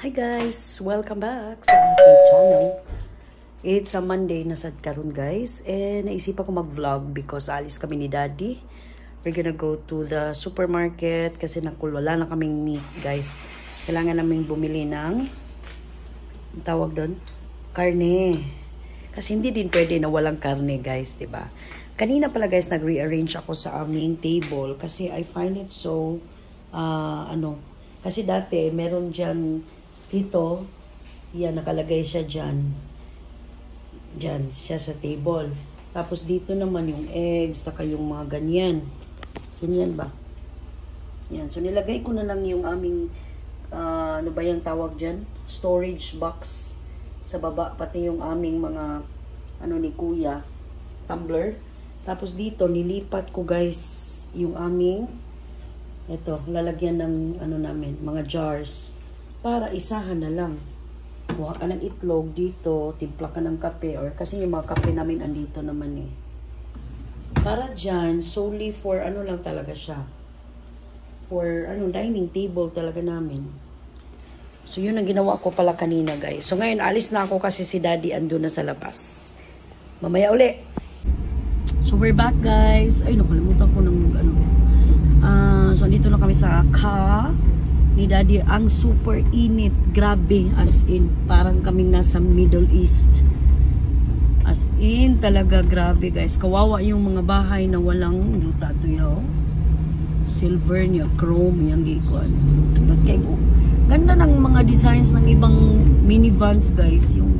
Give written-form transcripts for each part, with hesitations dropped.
Hi guys! Welcome back sa aking channel. It's a Monday na sad karon guys. And naisipan ko mag-vlog because alis kami ni Daddy. We're gonna go to the supermarket kasi wala na kaming meat guys. Kailangan namin bumili ng tawag doon? Karne. Kasi hindi din pwede na walang karne guys, diba? Kanina pala guys nag-rearrange ako sa aming table kasi I find it so kasi dati meron dyan dito, yan nakalagay siya dyan siya sa table, tapos dito naman yung eggs saka yung mga ganyan ba yan, so nilagay ko na lang yung aming ano ba yung tawag dyan, storage box sa baba, pati yung aming mga ni kuya tumbler, tapos dito nilipat ko guys yung aming lalagyan ng namin, mga jars para isahan na lang. Kuha ka ng itlog dito, timpla ka ng kape, or kasi yung mga kape namin andito naman eh. Para dyan, solely for lang talaga siya. For dining table talaga namin. So yun ang ginawa ko pala kanina guys. So ngayon alis na ako kasi si Daddy ando na sa labas. Mamaya uli. So we're back guys. Ay nakalimutan ko ng so dito na kami sa ni Daddy. Ang super init, grabe, as in parang kaming nasa Middle East, as in talaga grabe guys. Kawawa yung mga bahay na walang luta to yaw, silver niya, chrome yung gikuan. Ganda ng mga designs ng ibang minivans guys, yung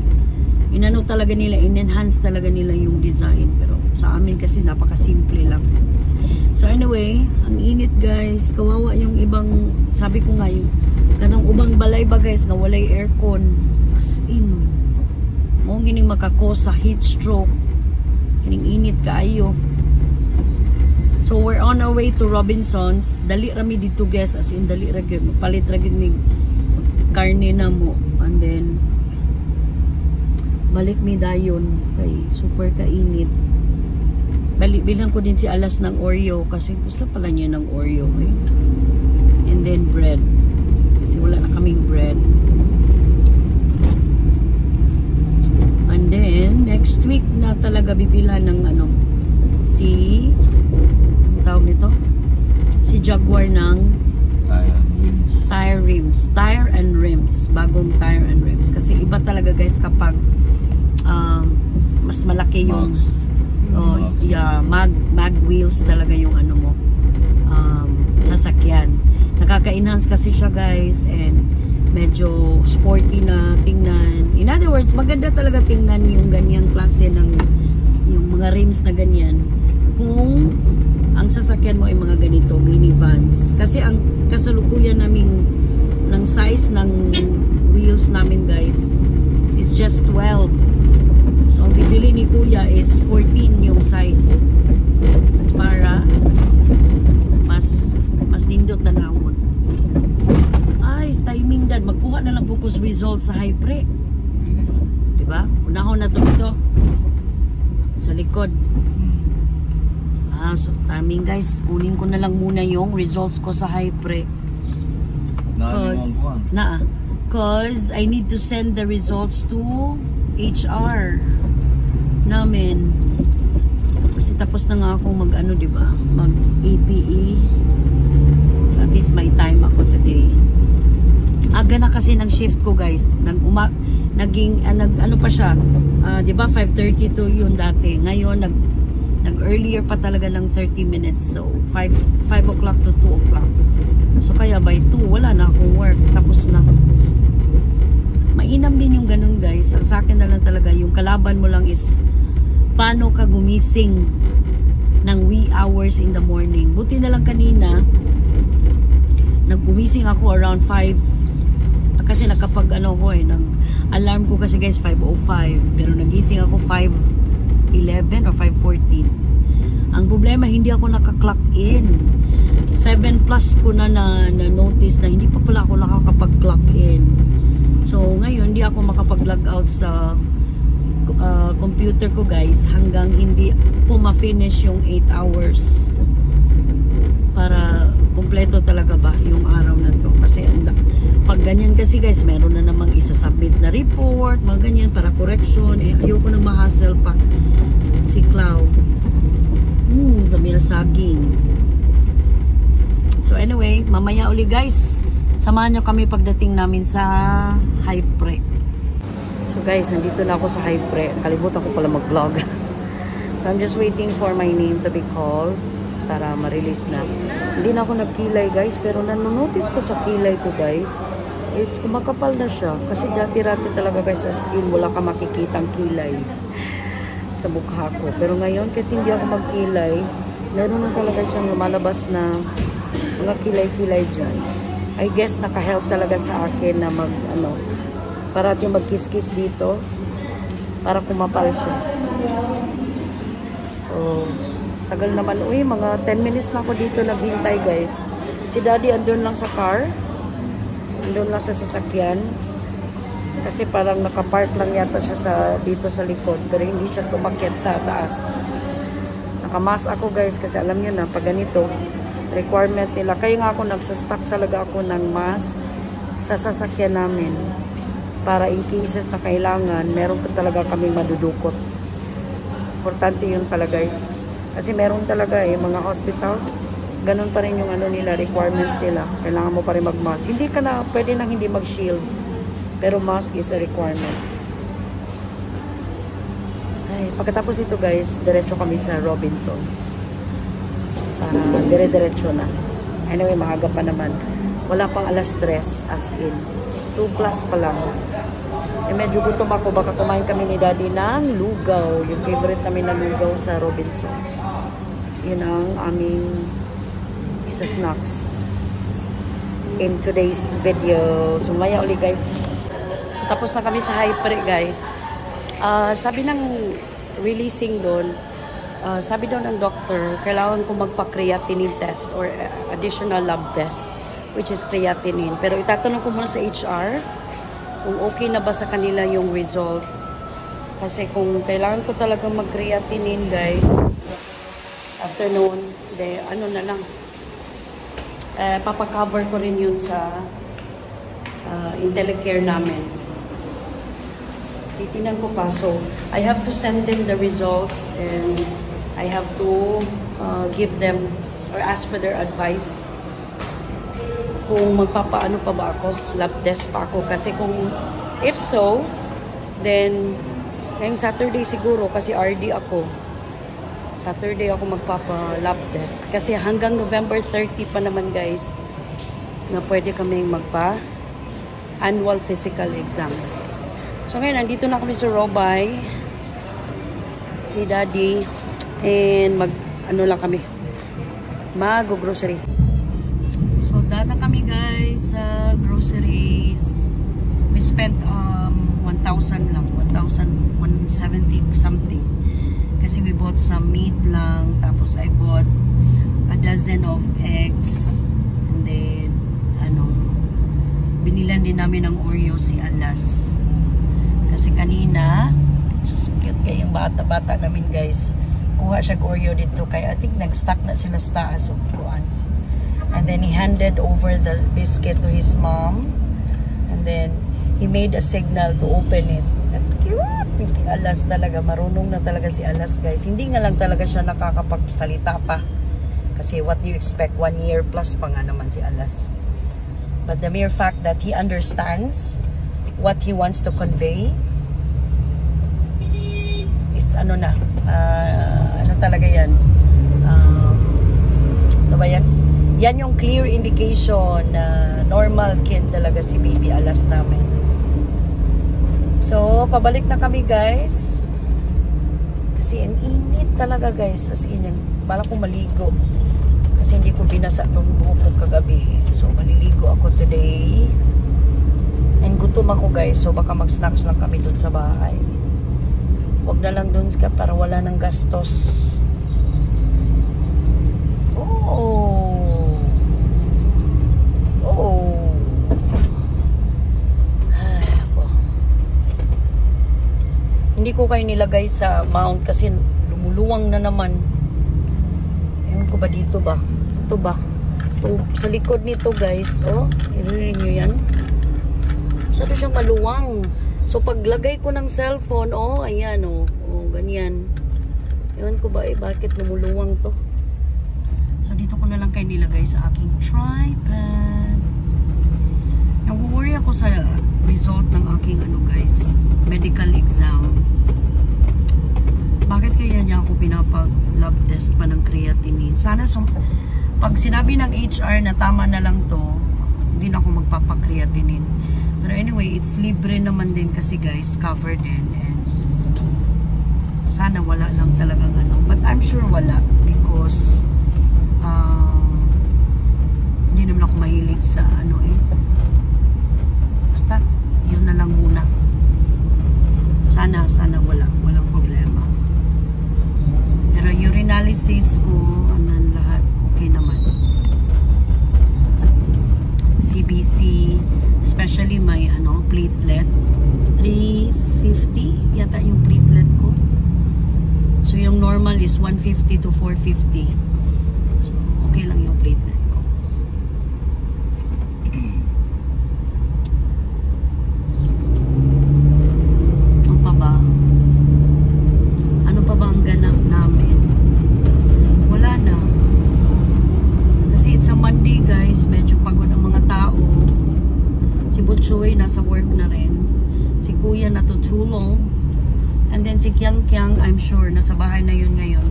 talaga nila, in-enhance talaga nila yung design, pero sa amin kasi napaka-simple lang. So anyway, ang init guys, kawawa yung ibang, sabi ko nga yung kanang ubang balay ba guys nga walay aircon, as in mo gining makakosa heat stroke, kining init kaayo. So we're on our way to Robinsons. Dali rami dito guys, as in dali ra gyud, palit ra gyud ning karne na mo, and then balik mi dayon kay super kainit. Bilang ko din si Alas ng Oreo kasi gusto pala niya ng Oreo eh. And then bread kasi wala na kaming bread. And then next week na talaga bibilhan ng si tawag nito, si Jaguar ng tire and rims, bagong tire and rims kasi iba talaga guys kapag mas malaki yung mag wheels talaga yung sasakyan. Nakaka-enhance kasi siya guys, and medyo sporty na tingnan. In other words, maganda talaga tingnan yung ganyang klase ng yung mga rims na ganyan kung ang sasakyan mo ay mga ganito, minivans. Kasi ang kasalukuyan naming ng size ng wheels namin guys is just 12. So, ang bibili ni Kuya is 14 yung size para mas nindot na nawon. Ay, timing dad. Magkuha na lang focus results sa high pre. Diba? Unahon na ito sa likod. So timing guys. Kunin ko na lang muna yung results ko sa high pre. Cause I need to send the results to HR namin kasi tapos na nga ako mag diba, mag APE, so at least may time ako today. Aga na kasi ng shift ko guys, naging pa siya, diba 5:30 to yun dati, ngayon nag earlier pa talaga ng 30 minutes, so 5 o'clock to 2 o'clock, so kaya by 2 wala na akong work, tapos na. Mainam din yung ganun guys. Ang sa akin na lang talaga, yung kalaban mo lang is paano ka gumising ng wee hours in the morning. Buti na lang kanina naggumising ako around 5 kasi nakapag ko ng alarm ko kasi guys 5:05, pero nagising ako 5:11 or 5:14. Ang problema, hindi ako naka-clock in. 7 plus ko na notice na hindi pa pala ako nakakapag-clock in. So, ngayon, hindi ako makapag-log out sa computer ko, guys, hanggang hindi po ma-finish yung 8 hours. Para kumpleto talaga ba yung araw na to. Kasi pag ganyan kasi guys, meron na namang isa-submit na report, mga ganyan, para correction. Eh, ayoko na ma-hassle pa. Si Clau. Dami na saging. So anyway, mamaya uli guys, samahan nyo kami pagdating namin sa Hypre. So guys, nandito na ako sa Hypre. Kalimutan ko pala mag-vlog. So I'm just waiting for my name to be called para ma-release na. Hindi na ako nagkilay guys, pero nanonotice ko sa kilay ko guys is kumakapal na siya. Kasi dati-rati talaga guys, as in wala ka makikitang kilay sa mukha ko. Pero ngayon, kahit hindi ako magkilay, meron na talaga siyang lumalabas na mga kilay-kilay dyan. I guess naka-help talaga sa akin na parati mag-kiss-kiss dito para kumapal siya. So, tagal naman. Uy, mga 10 minutes na ako dito naghintay guys. Si Daddy andun lang sa car. Andun lang sa sasakyan. Kasi parang nakapark lang yata siya dito sa likod. Pero hindi siya tumakyat sa taas. Nakamask ako guys kasi alam niyo na pag ganito, requirement nila. Kaya nga ako nagsastock talaga ako ng mask sa sasakyan namin. Para in cases na kailangan, meron pa talaga kaming madudukot. Importante yun pala guys. Kasi meron talaga mga hospitals, ganun pa rin yung nila, requirements nila. Kailangan mo pa rin mag-mask. Hindi ka na, pwede nang hindi mag-shield. Pero mask is a requirement. Ay, pagkatapos ito guys, diretso kami sa Robinsons. Para dire-diretso na. Anyway, maaga pa naman. Wala pang alas 3 as in. 2 plus pa lang. Eh, medyo gutom ako. Baka kumain kami ni Daddy ng lugaw. Yung favorite namin na lugaw sa Robinsons. So, yun ang aming isa snacks in today's video. So, maya uli guys. So, tapos na kami sa Hypre guys. Sabi ng releasing doon, sabi daw ng doctor, kailangan ko magpa-creatinine test or additional lab test, which is creatinine. Pero itatanong ko muna sa HR kung okay na ba sa kanila yung result. Kasi kung kailangan ko talagang mag-creatinine guys, after noon, na lang, papakover ko rin yun sa IntelliCare namin. Titinan ko pa. So, I have to send them the results and I have to give them or ask for their advice kung magpapaano pa ba ako, lab test pa ako. Kasi kung if so, then ngayong Saturday siguro, kasi RD ako, Saturday ako magpapa-lab test. Kasi hanggang November 30 pa naman guys, na pwede kaming magpa-annual physical exam. So ngayon, nandito na kami sa Robay ni Daddy. And lang kami, mag-grocery. So, dana kami guys sa groceries. We spent 1,000 lang, 1,170 something. Kasi we bought some meat lang. Tapos I bought a dozen of eggs. And then, binilan din namin ng Oreo si Alas. Kasi kanina, cute kayong bata-bata namin guys. Kuha siya Oreo dito. Kaya I think nag-stock na sila sa taas of kuan. And then he handed over the biscuit to his mom. And then he made a signal to open it. At cute! Alas talaga. Marunong na talaga si Alas guys. Hindi nga lang talaga siya nakakapagsalita pa. Kasi what do you expect? 1 year plus pa nga naman si Alas. But the mere fact that he understands what he wants to convey, it's talaga yan. Ano ba yan? Yan yung clear indication na normal kid talaga si baby Alas namin. So, pabalik na kami guys. Kasi ang init talaga guys. As in, bala ko maligo. Kasi hindi ko binasa itong buhok ko kagabi. So, maliligo ako today. And gutom ako guys. So, baka mag-snacks lang kami dun sa bahay. Huwag na lang dun para wala ng gastos. Oh! Ay, ako. Hindi ko kayo nilagay sa mount kasi lumuluwang na naman. Ewan ko ba dito ba? Ito ba? Ito, sa likod nito guys. Oh, i-read nyo yan. maluwang. So paglagay ko ng cellphone, oh, ayan, oh, ganyan. Ewan ko ba bakit lumuluwang to. So dito ko na lang kayo nilagay sa aking tripod. Nag-worry ako sa result ng aking guys, medical exam. Bakit kaya niya ako pinapag-lab test pa ng creatinine? Sana pag sinabi ng HR na tama na lang to, hindi na ako magpapakreatinine. Pero anyway, it's libre naman din kasi guys, covered din. And sana wala lang talagang But I'm sure wala because hindi naman ako mahilig sa basta, yun na lang muna. Sana walang problema. Pero urinalysis ko, lahat okay naman. CBC, especially my platelet, 350 yata yung platelet ko. So yung normal is 150 to 450. So okay lang yung platelet ko. Ano pa ba ang ganap namin? Wala na. Kasi it's a Monday guys, medyo pagod ang mga tao. Si Butchoy nasa work na rin. Si Kuya natutulong. And then si Kiang Kiang, I'm sure nasa bahay na yun ngayon.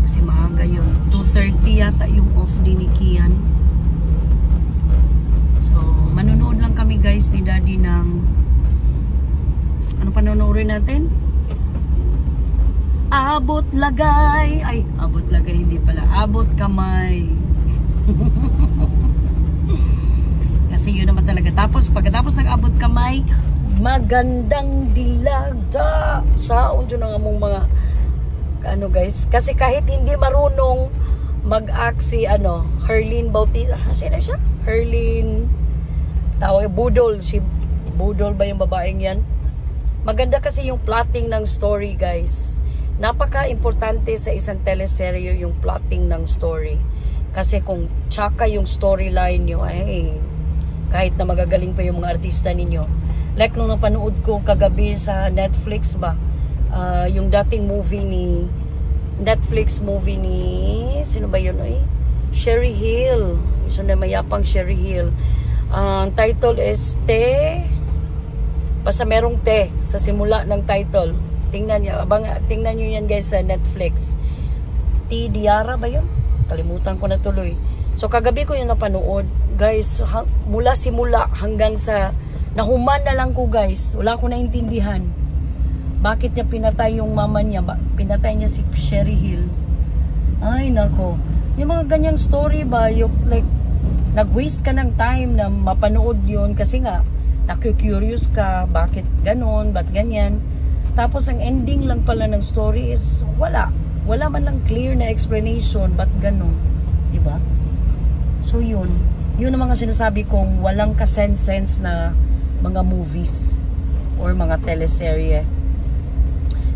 Kasi maaga yun. 2:30 yata yung off din ni Kian. So manunood lang kami guys ni Daddy ng panonoodin natin? Abot lagay. Ay, abot lagay, hindi pala. Abot kamay. Kasi yun naman talaga. Tapos, pagkatapos ng abot kamay, magandang dilagda. Saon yun ang among mga guys. Kasi kahit hindi marunong mag-act si Herlyn Bautista. Sino siya? Herlyn tawag, Budol. Si Budol ba yung babaeng yan? Maganda kasi yung plotting ng story guys. Napaka-importante sa isang teleserye yung plotting ng story. Kasi kung tsaka yung storyline nyo, ay kahit na magagaling pa yung mga artista ninyo. Like nung napanood ko kagabi sa Netflix ba, yung dating movie ni sino ba yun Sherry Hill. So na mayapang Sherry Hill. Ang title is basta merong te sa simula ng title. Tingnan nyo yan guys sa Netflix. T. Diara ba yun? Kalimutan ko na tuloy. So kagabi ko yung napanood. Guys, mula simula hanggang sa nahuman na lang ko guys. Wala ko naintindihan. Bakit niya pinatay yung mama niya? Pinatay niya si Sherry Hill. Ay nako. Yung mga ganyang story ba, yung like nag-waste ka ng time na mapanood yun kasi nga naku-curious ka, bakit ganon, ba't ganyan. Tapos ang ending lang pala ng story is wala man lang clear na explanation, ba't ganon, diba? So yun ang mga sinasabi kong walang kasense na mga movies or mga teleserye.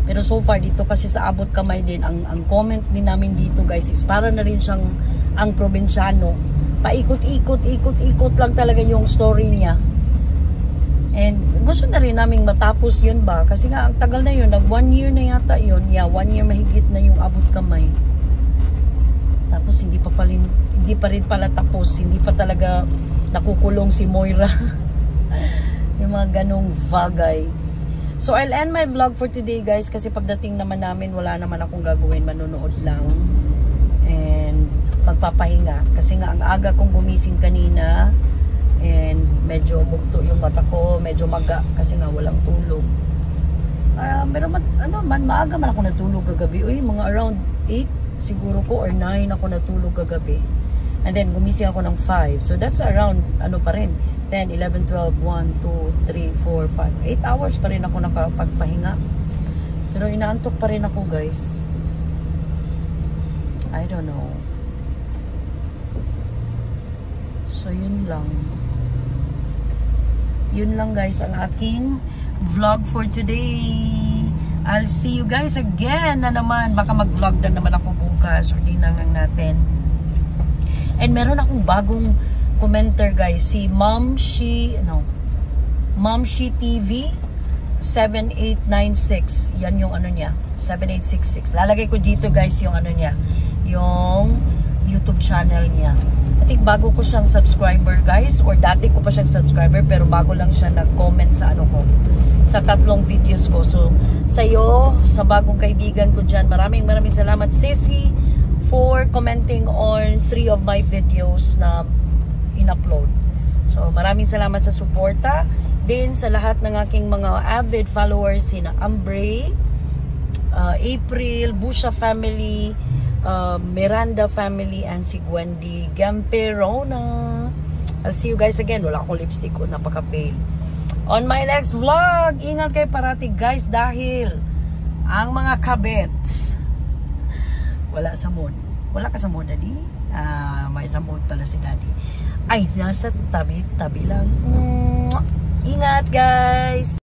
Pero so far dito kasi sa Abot Kamay din, ang comment din namin dito guys is para na rin siyang ang probinsyano. Paikot-ikot lang talaga yung story niya. And gusto na rin naming matapos yun ba? Kasi nga, ang tagal na yun. Nag 1 year na yata yun. Yeah, 1 year mahigit na yung Abot Kamay. Tapos hindi pa rin pala tapos. Hindi pa talaga nakukulong si Moira. Yung mga ganong bagay. So, I'll end my vlog for today guys. Kasi pagdating naman namin, wala naman akong gagawin. Manonood lang. And magpapahinga. Kasi nga, ang aga kong gumising kanina. And medyo bugto yung mata ko, medyo maga kasi nga walang tulog. Pero maaga man ako natulog kagabi. Mga around 8 siguro ko or 9 ako natulog kagabi. And then gumising ako ng 5. So that's around pa rin 10, 11, 12, 1, 2, 3, 4, 5. 8 hours pa rin ako nakapagpahinga. Pero inaantok pa rin ako guys. I don't know. So yun lang. Yun lang guys ang aking vlog for today. I'll see you guys again na naman. Baka mag-vlog na naman ako bukas or tinangang natin. And meron akong bagong commenter guys. Si Ma'am Momshi TV 7896. Yan yung ano niya, 7866. Lalagay ko dito guys yung ano niya, yung YouTube channel niya. I think bago ko siyang subscriber guys, or dati ko pa siyang subscriber pero bago lang siya nag-comment sa ano ko, sa 3 videos ko. So sa'yo, sa bagong kaibigan ko dyan, maraming salamat Ceci for commenting on 3 of my videos na in-upload. So maraming salamat sa suporta din sa lahat ng aking mga avid followers, sina Ambre, April, Busha family, Miranda family, and si Gwendy Gamperona. I'll see you guys again. Wala akong lipstick ko, napaka-pale. On my next vlog, ingat kayo parati guys dahil ang mga kabets wala sa mood. Wala ka sa mood, Daddy? May sa mood pala si Daddy. Ay, nasa tabi-tabi lang. Ingat guys!